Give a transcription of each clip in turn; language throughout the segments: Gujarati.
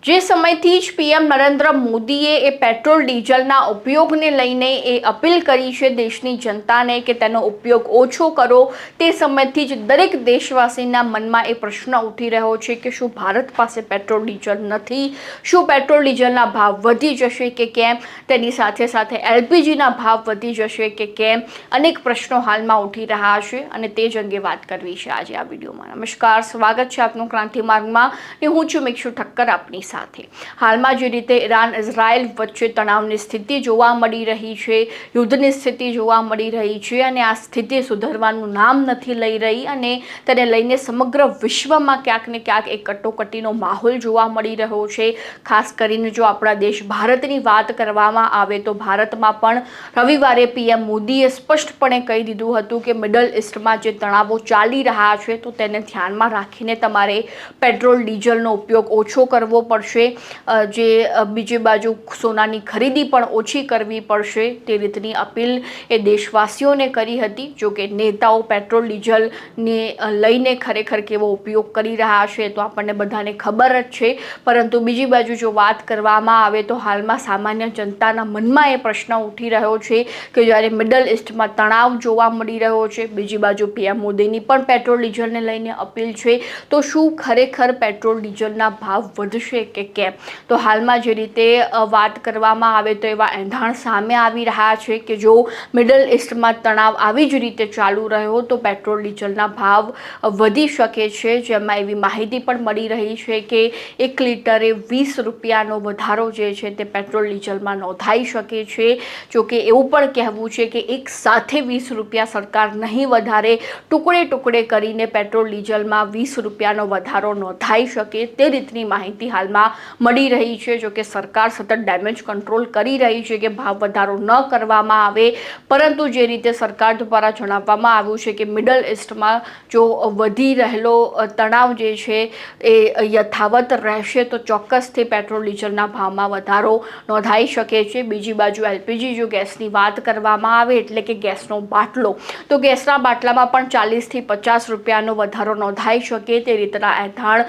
જે સમયથી જ પીએમ નરેન્દ્ર મોદીએ એ પેટ્રોલ ડીઝલના ઉપયોગને લઈને એ અપીલ કરી છે દેશની જનતાને કે તેનો ઉપયોગ ઓછો કરો, તે સમયથી જ દરેક દેશવાસીના મનમાં એ પ્રશ્ન ઉઠી રહ્યો છે કે શું ભારત પાસે પેટ્રોલ ડીઝલ નથી, શું પેટ્રોલ ડીઝલના ભાવ વધી જશે કે કેમ, તેની સાથે સાથે એલપીજીના ભાવ વધી જશે કે કેમ, અનેક પ્રશ્નો હાલમાં ઉઠી રહ્યા છે અને તે જ અંગે વાત કરવી છે આજે આ વિડીયોમાં। નમસ્કાર, સ્વાગત છે આપનું ક્રાંતિ માર્ગમાં અને હું છું મિક્ષુ ઠક્કર આપની સાથે। હાલમાં જે રીતે ઈરાન ઇઝરાયલ વચ્ચે તણાવની સ્થિતિ જોવા મળી રહી છે, યુદ્ધની સ્થિતિ જોવા મળી રહી છે અને આ સ્થિતિ સુધરવાનું નામ નથી લઈ રહી અને તેને લઈને સમગ્ર વિશ્વમાં ક્યાંક ને ક્યાંક એક કટોકટીનો માહોલ જોવા મળી રહ્યો છે। ખાસ કરીને જો આપણા દેશ ભારતની વાત કરવામાં આવે તો ભારતમાં પણ રવિવારે પીએમ મોદીએ સ્પષ્ટપણે કહી દીધું હતું કે મિડલ ઇસ્ટમાં જે તણાવો ચાલી રહ્યા છે તો તેને ધ્યાનમાં રાખીને તમારે પેટ્રોલ ડીઝલનો ઉપયોગ ઓછો કરવો પડશે, જે બીજી બાજુ સોનાની ખરીદી પણ ઓછી કરવી પડશે, તે રીતની અપીલ એ દેશવાસીઓને કરી હતી। જો કે નેતાઓ પેટ્રોલ ડીઝલને લઈને ખરેખર કેવો ઉપયોગ કરી રહ્યા છે તો આપણને બધાને ખબર જ છે, પરંતુ બીજી બાજુ જો વાત કરવામાં આવે તો હાલમાં સામાન્ય જનતાના મનમાં એ પ્રશ્ન ઉઠી રહ્યો છે કે જ્યારે મિડલ ઇસ્ટમાં તણાવ જોવા મળી રહ્યો છે, બીજી બાજુ પીએમ મોદીની પણ પેટ્રોલ ડીઝલને લઈને અપીલ છે, તો શું ખરેખર પેટ્રોલ ડીઝલના ભાવ વધશે કે કેમ? તો હાલમાં જે રીતે વાત કરવામાં આવે તો એવા એંધાણ સામે આવી રહ્યા છે કે જો મિડલ ઇસ્ટમાં તણાવ આવી જ રીતે ચાલુ રહ્યો તો પેટ્રોલ ડીઝલના ભાવ વધી શકે છે, જેમાં એવી માહિતી પણ મળી રહી છે કે 1 લિટરે 20 રૂપિયાનો વધારો જે છે તે પેટ્રોલ ડીઝલમાં નોંધાઈ શકે છે। જો કે એવું પણ કહેવું છે કે એક સાથે 20 રૂપિયા સરકાર નહીં વધારે, ટુકડે ટુકડે કરીને પેટ્રોલ ડીઝલમાં 20 રૂપિયાનો વધારો નોંધાઈ શકે, તે રીતની માહિતી હાલમાં મળી રહી છે। જો કે સરકાર સતત ડેમેજ કંટ્રોલ કરી રહી છે કે ભાવ વધારો ન કરવામાં આવે, પરંતુ જે રીતે સરકાર દ્વારા જણાવવામાં આવ્યું છે કે મિડલ ઇસ્ટમાં જો વધી રહેલો તણાવ જે છે એ યથાવત રહેશે તો ચોક્કસથી પેટ્રોલ ડીઝલના ભાવમાં વધારો નોંધાઈ શકે છે। બીજી બાજુ એલપીજી જો ગેસની વાત કરવામાં આવે એટલે કે ગેસનો બાટલો, તો ગેસના બાટલામાં પણ 40થી 50 રૂપિયાનો વધારો નોંધાઈ શકે, તે રીતના એંધાણ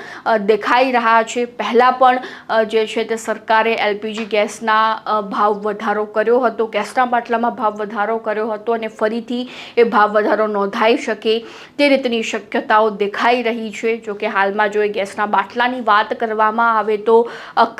દેખાઈ રહ્યા છે। પહેલાં પણ જે છે તે સરકારે એલપીજી ગેસના ભાવ વધારો કર્યો હતો, ગેસના બાટલામાં ભાવ વધારો કર્યો હતો અને ફરીથી એ ભાવ વધારો નોંધાઈ શકે તે રીતની શક્યતાઓ દેખાઈ રહી છે। જો કે હાલમાં જો એ ગેસના બાટલાની વાત કરવામાં આવે તો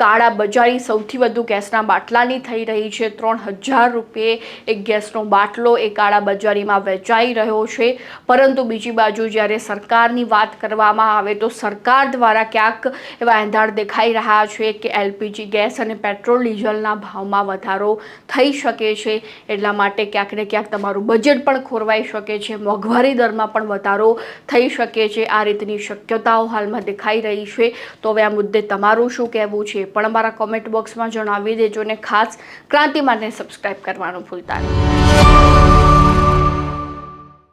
કાળા બજારી સૌથી વધુ ગેસના બાટલાની થઈ રહી છે। 3000 રૂપિયે એક ગેસનો બાટલો એ કાળા બજારીમાં વેચાઈ રહ્યો છે, પરંતુ બીજી બાજુ જ્યારે સરકારની વાત કરવામાં આવે તો સરકાર દ્વારા ક્યાંક એવા એંધાણ દેખાઈ રહ્યા છે કે એલપીજી ગેસ અને પેટ્રોલ ડીઝલના ભાવમાં વધારો થઈ શકે છે, એટલા માટે ક્યાંક ને ક્યાંક તમારું બજેટ પણ ખોરવાઈ શકે છે, મોંઘવારી દરમાં પણ વધારો થઈ શકે છે, આ રીતની શક્યતાઓ હાલમાં દેખાઈ રહી છે। તો હવે આ મુદ્દે તમારું શું કહેવું છે પણ અમારા કોમેન્ટ બોક્સમાં જણાવી દેજો અને ખાસ ક્રાંતિ માટે સબસ્ક્રાઈબ કરવાનું ભૂલતા નહીં।